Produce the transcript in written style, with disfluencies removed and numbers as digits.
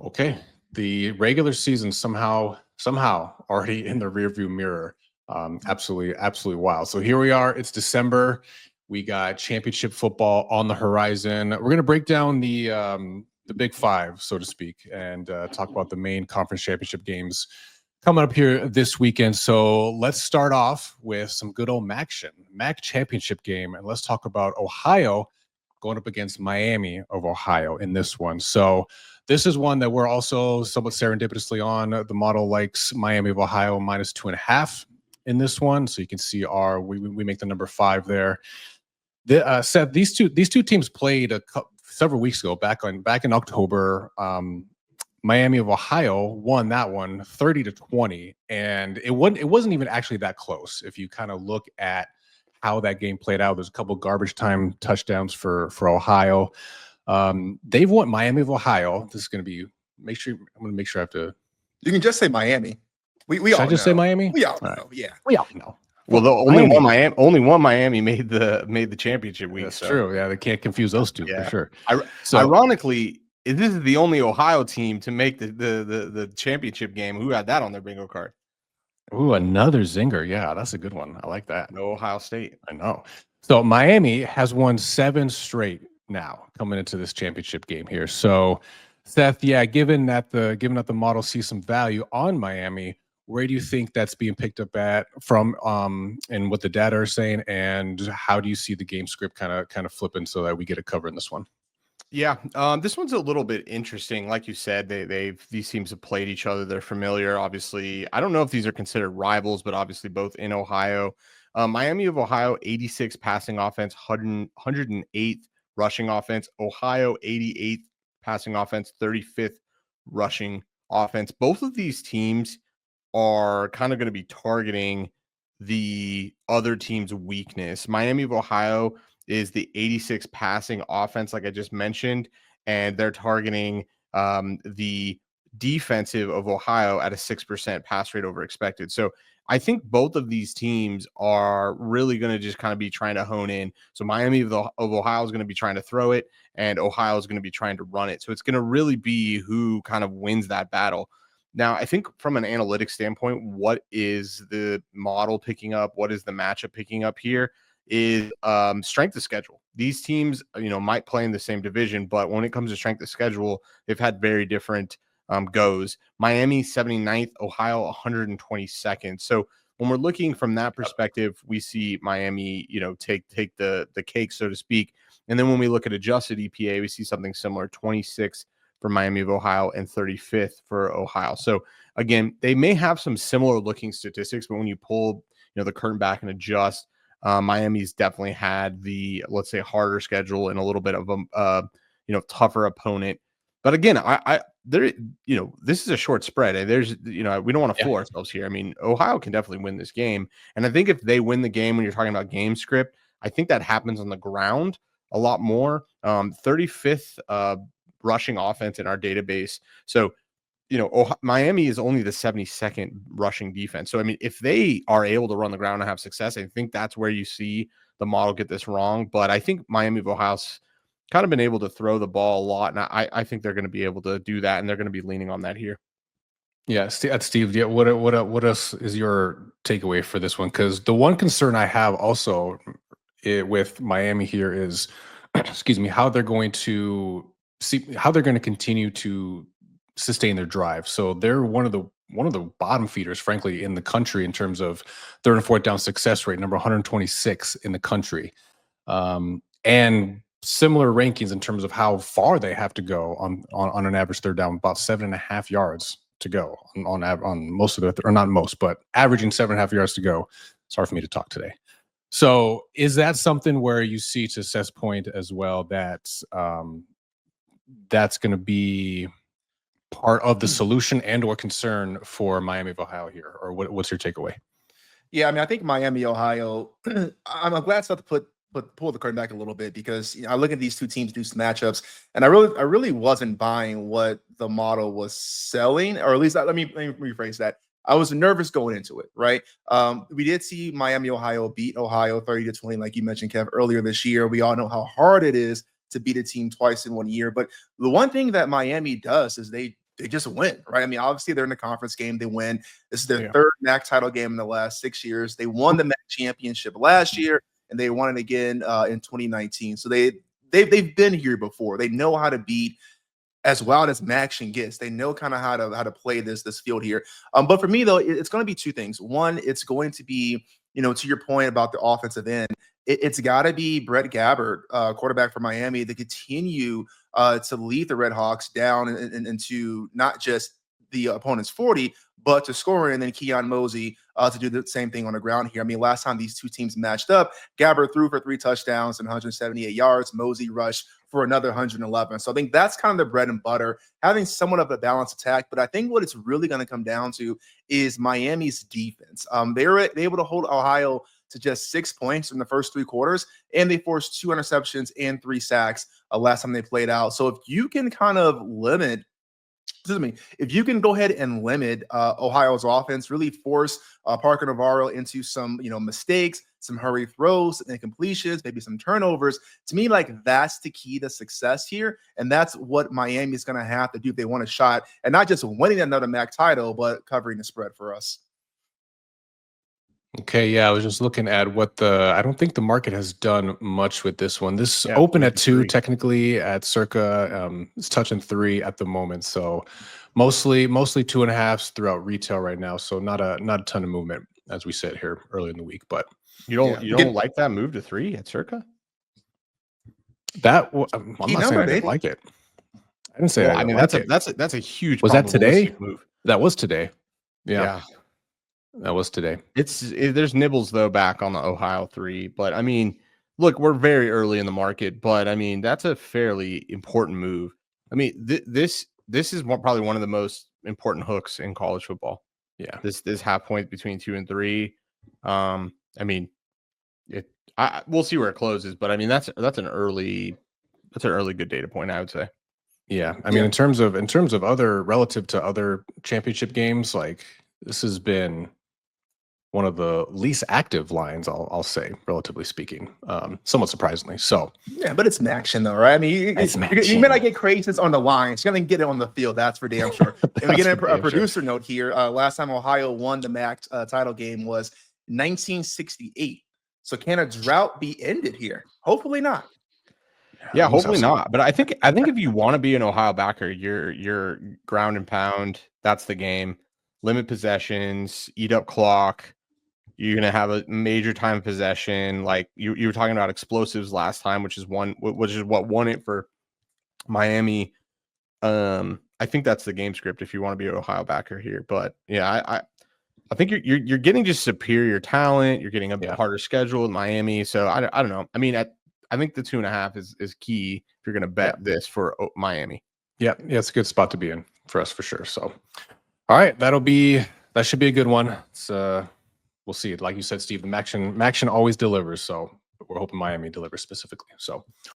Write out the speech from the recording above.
Okay. The regular season somehow already in the rearview mirror. Absolutely wild. So here we are. It's December. We got championship football on the horizon. We're gonna break down the big five, so to speak, and talk about the main conference championship games coming up here this weekend. So let's start off with some good old MAC championship game, and let's talk about Ohio going up against Miami of Ohio in this one. So this is one that we're also somewhat serendipitously on. The model likes Miami of Ohio -2.5 in this one. So you can see we make the number 5 there. Seth, these two teams played several weeks ago, back in October. Miami of Ohio won that one 30-20, and it wasn't even actually that close. If you kind of look at how that game played out, there's a couple garbage time touchdowns for Ohio. They've won. Miami of Ohio. This is going to be. I'm going to make sure I have to. You can just say Miami. We Should all I just know. say Miami? We all All know. Yeah. We all know. Well, the only one Miami made the championship week. That's true. Yeah, they can't confuse those two for sure. Ironically, this is the only Ohio team to make the championship game. Who had that on their bingo card? Ooh, another zinger. Yeah, that's a good one. I like that. No Ohio State. I know. So Miami has won 7 straight now coming into this championship game here. So Seth, yeah, given that the model sees some value on Miami, where do you think that's being picked up at from and what the data are saying, and how do you see the game script kind of flipping so that we get a cover in this one? Yeah, this one's a little bit interesting. Like you said, these teams have played each other. They're familiar. Obviously, I don't know if these are considered rivals, but obviously both in Ohio. Miami of Ohio, 86 passing offense, 108th rushing offense. Ohio, 88th passing offense, 35th rushing offense. Both of these teams are kind of going to be targeting the other team's weakness. Miami of Ohio is the 86 passing offense, like I just mentioned, and they're targeting the defensive of Ohio at a 6% pass rate over expected. So I think both of these teams are really going to just kind of be trying to hone in. So Miami of Ohio is going to be trying to throw it, and Ohio is going to be trying to run it. So it's going to really be who kind of wins that battle. Now, I think from an analytics standpoint, what is the model picking up? What is the matchup picking up here? Is strength of schedule. These teams, might play in the same division, but when it comes to strength of schedule, they've had very different goes. Miami 79th, Ohio 122nd. So when we're looking from that perspective, we see Miami, take the cake, so to speak. And then when we look at adjusted EPA, we see something similar: 26th for Miami of Ohio and 35th for Ohio. So again, they may have some similar looking statistics, but when you pull, the curtain back and adjust, Miami's definitely had the, let's say, harder schedule and a little bit of a, tougher opponent. But again, this is a short spread. And we don't want to fool ourselves here. I mean, Ohio can definitely win this game. And I think if they win the game, when you're talking about game script, I think that happens on the ground a lot more. 35th rushing offense in our database. So, Miami is only the 72nd rushing defense. So, I mean, if they are able to run the ground and have success, I think that's where you see the model get this wrong. But I think Miami of Ohio's kind of been able to throw the ball a lot. And I think they're going to be able to do that. And they're going to be leaning on that here. Yeah, Steve. Yeah, what else is your takeaway for this one? Because the one concern I have also with Miami here is, excuse me, how they're going to continue to sustain their drive. So they're one of the bottom feeders, frankly, in the country in terms of third and fourth down success rate, number 126 in the country, and similar rankings in terms of how far they have to go on an average third down, about 7.5 yards to go on most of the, or not most, but averaging 7.5 yards to go. Sorry for me to talk today. So is that something where you see, to Seth's point as well, that that's going to be part of the solution and or concern for Miami of Ohio here? Or what's your takeaway? Yeah, I mean, I think Miami, Ohio, I'm glad Seth pull the curtain back a little bit, because I look at these two teams do some matchups, and I really wasn't buying what the model was selling, or at least let me rephrase that. I was nervous going into it, right? We did see Miami, Ohio beat Ohio 30-20, like you mentioned, Kev, earlier this year. We all know how hard it is to beat a team twice in 1 year. But the one thing that Miami does is they they just win, right? I mean, obviously they're in the conference game, they win. This is their Yeah. third MAC title game in the last 6 years. They won the MAC championship last year, and they won it again in 2019. So they've been here before. They know how to beat as wild as Maction gets. They know kind of how to play this field here. But for me though, it's going to be two things. One, it's going to be, to your point about the offensive end, it's got to be Brett Gabbert, quarterback for Miami, to continue to lead the Red Hawks down into not just the opponent's 40, but to score, and then Keon Mosey to do the same thing on the ground here. I mean, last time these two teams matched up, Gabbert threw for 3 touchdowns and 178 yards. Mosey rushed for another 111. So I think that's kind of the bread and butter, having somewhat of a balanced attack. But I think what it's really going to come down to is Miami's defense. They were able to hold Ohio to just 6 points in the first 3 quarters, and they forced 2 interceptions and 3 sacks last time they played out. So if you can kind of limit, if you can go ahead and limit Ohio's offense, really force Parker Navarro into some, mistakes, some hurry throws and completions, maybe some turnovers. To me, like, that's the key to success here. And that's what Miami is going to have to do if they want a shot, and not just winning another MAC title, but covering the spread for us. Okay, yeah, I was just looking at I don't think the market has done much with this one. This Yeah, open at 2, 3. technically at circa, it's touching 3 at the moment. So mostly 2.5s throughout retail right now. So not a ton of movement as we sit here early in the week. But You don't like that move to 3 at circa? I'm not saying I didn't baby. like it. I didn't say Well, I I mean, didn't like it. that's a huge. Was that today? probabilistic move? That was today. Yeah, Yeah. that was today. There's nibbles though back on the Ohio 3, but I mean, look, we're very early in the market, but I mean that's a fairly important move. I mean, this is probably one of the most important hooks in college football. Yeah. This half point between 2 and 3. I mean, we'll see where it closes, but I mean that's an early good data point, I would say. Yeah, I mean, in terms of other relative to other championship games, like this has been one of the least active lines, I'll say, relatively speaking, somewhat surprisingly. So Yeah, but it's Maction though, right? I mean, It's you Maction. may not get craziness on the lines. You're gonna get it on the field. That's for damn sure. And we That's get for a damn sure. producer note here. Last time Ohio won the MAC title game was 1968. So can a drought be ended here? Hopefully not. Yeah, almost hopefully sounds- not. But I think if you want to be an Ohio backer, you're ground and pound. That's the game. Limit possessions, eat up clock. You're gonna have a major time possession. Like you were talking about explosives last time, which is what won it for Miami. I think that's the game script if you want to be an Ohio backer here. But yeah, I think you're getting just superior talent. You're getting a harder schedule in Miami. So I don't know. I mean, I think the 2.5 is key if you're going to bet this for Miami. Yeah, it's a good spot to be in for us for sure. So, all right, that should be a good one. It's we'll see. Like you said, Steve, the Maction always delivers. So we're hoping Miami delivers specifically. So